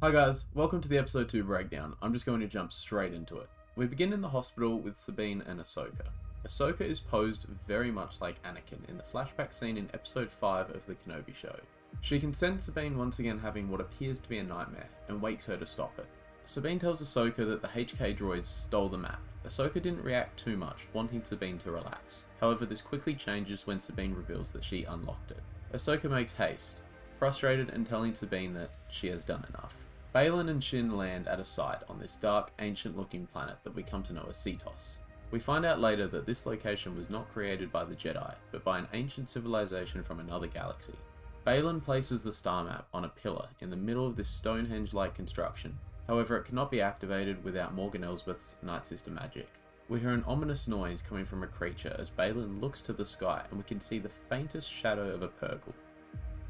Hi guys, welcome to the episode 2 breakdown. I'm just going to jump straight into it. We begin in the hospital with Sabine and Ahsoka. Ahsoka is posed very much like Anakin in the flashback scene in episode 5 of the Kenobi show. She can sense Sabine once again having what appears to be a nightmare, and wakes her to stop it. Sabine tells Ahsoka that the HK droids stole the map. Ahsoka didn't react too much, wanting Sabine to relax. However, this quickly changes when Sabine reveals that she unlocked it. Ahsoka makes haste, frustrated and telling Sabine that she has done enough. Baylan and Shin land at a site on this dark, ancient-looking planet that we come to know as Cetos. We find out later that this location was not created by the Jedi, but by an ancient civilization from another galaxy. Baylan places the star map on a pillar in the middle of this Stonehenge-like construction. However, it cannot be activated without Morgan Elsbeth's Night Sister magic. We hear an ominous noise coming from a creature as Baylan looks to the sky and we can see the faintest shadow of a Purgle.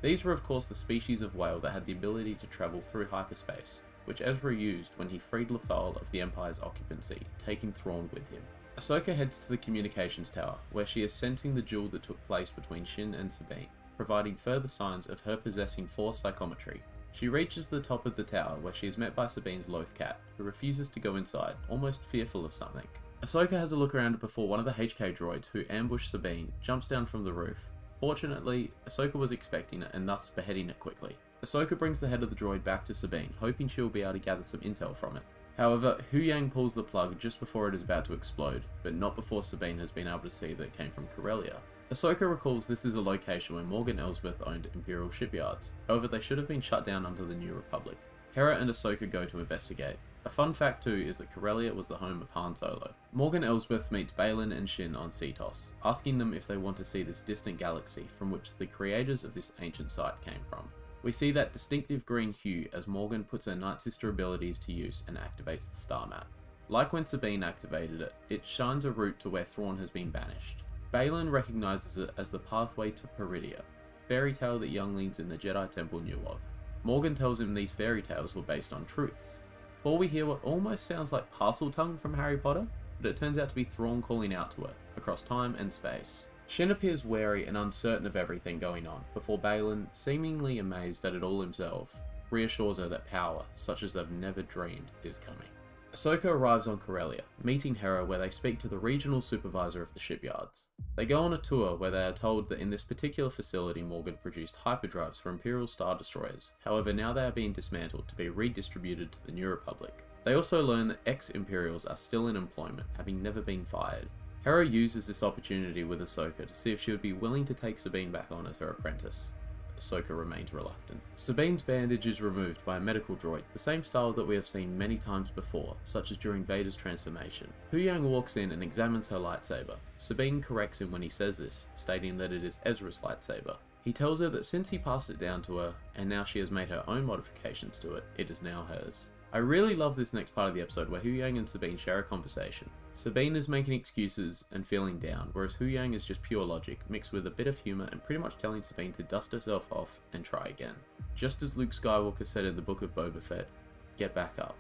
These were of course the species of whale that had the ability to travel through hyperspace, which Ezra used when he freed Lothal of the Empire's occupancy, taking Thrawn with him. Ahsoka heads to the communications tower, where she is sensing the duel that took place between Shin and Sabine, providing further signs of her possessing Force psychometry. She reaches the top of the tower, where she is met by Sabine's Loth cat, who refuses to go inside, almost fearful of something. Ahsoka has a look around before one of the HK droids, who ambush Sabine, jumps down from the roof. Fortunately, Ahsoka was expecting it and thus beheading it quickly. Ahsoka brings the head of the droid back to Sabine, hoping she will be able to gather some intel from it. However, Huyang pulls the plug just before it is about to explode, but not before Sabine has been able to see that it came from Corellia. Ahsoka recalls this is a location where Morgan Elsbeth owned Imperial shipyards, however they should have been shut down under the New Republic. Hera and Ahsoka go to investigate. A fun fact too is that Corellia was the home of Han Solo. Morgan Elsbeth meets Baylan and Shin on Cetos, asking them if they want to see this distant galaxy from which the creators of this ancient site came from. We see that distinctive green hue as Morgan puts her Night Sister abilities to use and activates the star map. Like when Sabine activated it, it shines a route to where Thrawn has been banished. Baylan recognizes it as the pathway to Peridia, a fairy tale that younglings in the Jedi Temple knew of. Morgan tells him these fairy tales were based on truths. Before we hear what almost sounds like Parseltongue from Harry Potter, but it turns out to be Thrawn calling out to her, across time and space. Shin appears wary and uncertain of everything going on, before Baylan, seemingly amazed at it all himself, reassures her that power, such as they've never dreamed, is coming. Ahsoka arrives on Corellia, meeting Hera where they speak to the regional supervisor of the shipyards. They go on a tour where they are told that in this particular facility Morgan produced hyperdrives for Imperial Star Destroyers, however now they are being dismantled to be redistributed to the New Republic. They also learn that ex-Imperials are still in employment, having never been fired. Hera uses this opportunity with Ahsoka to see if she would be willing to take Sabine back on as her apprentice. Ahsoka remains reluctant. Sabine's bandage is removed by a medical droid, the same style that we have seen many times before, such as during Vader's transformation. Huyang walks in and examines her lightsaber. Sabine corrects him when he says this, stating that it is Ezra's lightsaber. He tells her that since he passed it down to her, and now she has made her own modifications to it, it is now hers. I really love this next part of the episode where Huyang and Sabine share a conversation. Sabine is making excuses and feeling down, whereas Huyang is just pure logic, mixed with a bit of humour and pretty much telling Sabine to dust herself off and try again. Just as Luke Skywalker said in the Book of Boba Fett, get back up.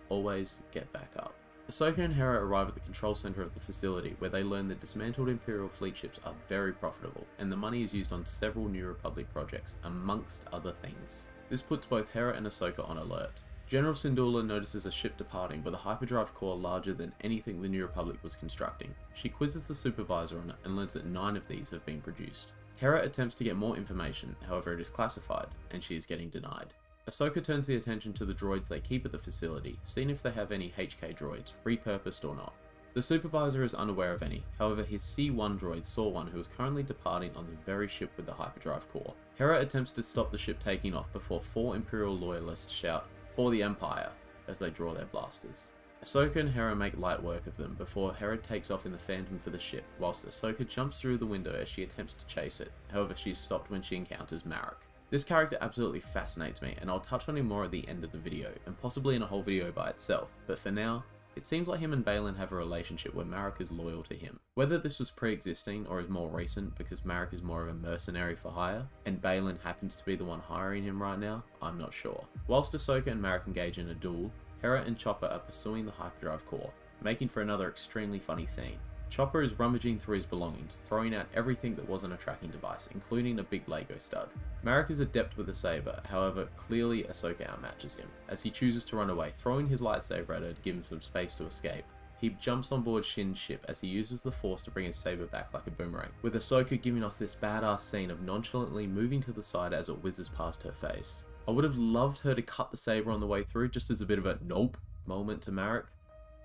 Always get back up. Ahsoka and Hera arrive at the control centre of the facility, where they learn that dismantled Imperial fleet ships are very profitable, and the money is used on several New Republic projects, amongst other things. This puts both Hera and Ahsoka on alert. General Syndulla notices a ship departing with a hyperdrive core larger than anything the New Republic was constructing. She quizzes the supervisor on it and learns that 9 of these have been produced. Hera attempts to get more information, however it is classified, and she is getting denied. Ahsoka turns the attention to the droids they keep at the facility, seeing if they have any HK droids, repurposed or not. The supervisor is unaware of any, however his C1 droid saw one who is currently departing on the very ship with the hyperdrive core. Hera attempts to stop the ship taking off before 4 Imperial loyalists shout, "For the Empire," as they draw their blasters. Ahsoka and Hera make light work of them before Hera takes off in the Phantom for the ship, whilst Ahsoka jumps through the window as she attempts to chase it, however she is stopped when she encounters Marek. This character absolutely fascinates me, and I'll touch on him more at the end of the video, and possibly in a whole video by itself, but for now, it seems like him and Baylan have a relationship where Marek is loyal to him. Whether this was pre-existing or is more recent because Marek is more of a mercenary for hire, and Baylan happens to be the one hiring him right now, I'm not sure. Whilst Ahsoka and Marek engage in a duel, Hera and Chopper are pursuing the hyperdrive core, making for another extremely funny scene. Chopper is rummaging through his belongings, throwing out everything that wasn't a tracking device, including a big Lego stud. Marek is adept with a saber, however, clearly Ahsoka outmatches him, as he chooses to run away, throwing his lightsaber at her to give him some space to escape. He jumps on board Shin's ship as he uses the Force to bring his saber back like a boomerang, with Ahsoka giving us this badass scene of nonchalantly moving to the side as it whizzes past her face. I would have loved her to cut the saber on the way through, just as a bit of a nope moment to Marek,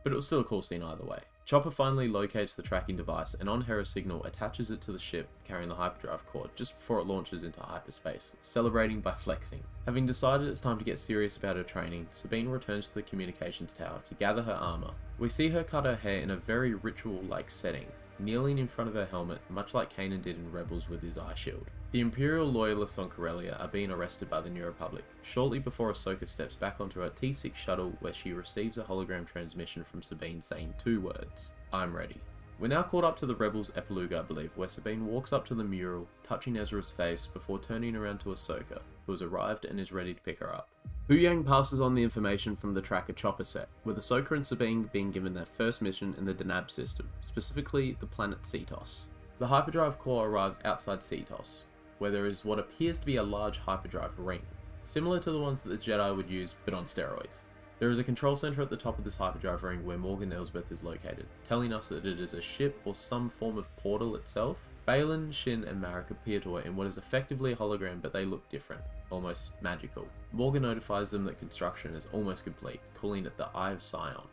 but it was still a cool scene either way. Chopper finally locates the tracking device and on Hera's signal attaches it to the ship carrying the hyperdrive cord just before it launches into hyperspace, celebrating by flexing. Having decided it's time to get serious about her training, Sabine returns to the communications tower to gather her armor. We see her cut her hair in a very ritual-like setting, kneeling in front of her helmet much like Kanan did in Rebels with his eye shield. The Imperial loyalists on Corellia are being arrested by the New Republic, shortly before Ahsoka steps back onto her T6 shuttle where she receives a hologram transmission from Sabine saying 2 words, "I'm ready." We're now caught up to the Rebels epilogue, I believe, where Sabine walks up to the mural, touching Ezra's face before turning around to Ahsoka, who has arrived and is ready to pick her up. Huyang passes on the information from the tracker Chopper set, with Ahsoka and Sabine being given their first mission in the Denab system, specifically the planet Cetos. The hyperdrive core arrives outside Cetos, where there is what appears to be a large hyperdrive ring, similar to the ones that the Jedi would use but on steroids. There is a control center at the top of this hyperdrive ring where Morgan Elsbeth is located, telling us that it is a ship or some form of portal itself. Baylan, Shin and Marek appear to her in what is effectively a hologram, but they look different, almost magical. Morgan notifies them that construction is almost complete, calling it the Eye of Sion.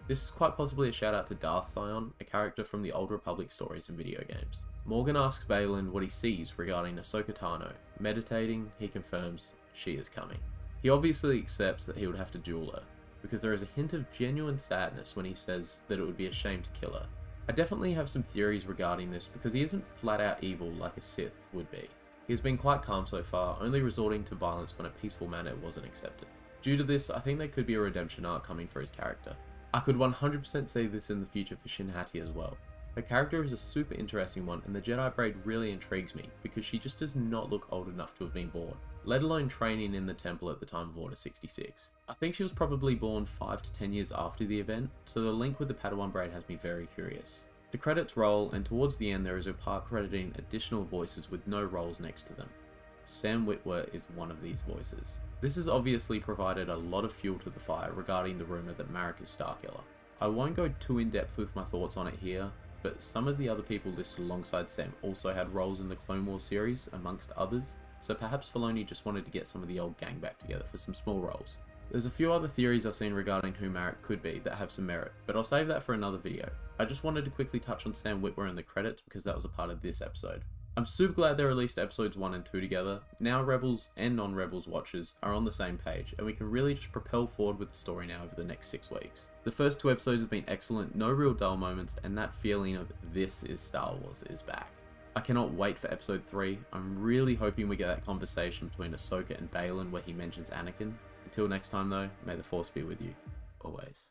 This is quite possibly a shout out to Darth Sion, a character from the Old Republic stories and video games. Morgan asks Baylan what he sees regarding Ahsoka Tano. Meditating, he confirms she is coming. He obviously accepts that he would have to duel her, because there is a hint of genuine sadness when he says that it would be a shame to kill her. I definitely have some theories regarding this because he isn't flat out evil like a Sith would be. He has been quite calm so far, only resorting to violence when a peaceful manner wasn't accepted. Due to this, I think there could be a redemption arc coming for his character. I could 100% see this in the future for Shin Hati as well. Her character is a super interesting one, and the Jedi braid really intrigues me because she just does not look old enough to have been born, let alone training in the temple at the time of Order 66. I think she was probably born 5 to 10 years after the event, so the link with the Padawan braid has me very curious. The credits roll, and towards the end there is a part crediting additional voices with no roles next to them. Sam Witwer is one of these voices. This has obviously provided a lot of fuel to the fire regarding the rumour that Marek is Starkiller. I won't go too in depth with my thoughts on it here, but some of the other people listed alongside Sam also had roles in the Clone Wars series, amongst others, so perhaps Filoni just wanted to get some of the old gang back together for some small roles. There's a few other theories I've seen regarding who Marek could be that have some merit, but I'll save that for another video. I just wanted to quickly touch on Sam Witwer in the credits because that was a part of this episode. I'm super glad they released episodes 1 and 2 together. Now Rebels and non-Rebels watchers are on the same page, and we can really just propel forward with the story now over the next 6 weeks. The first 2 episodes have been excellent, no real dull moments, and that feeling of this is Star Wars is back. I cannot wait for episode 3. I'm really hoping we get that conversation between Ahsoka and Baylan where he mentions Anakin. Until next time though, may the Force be with you, always.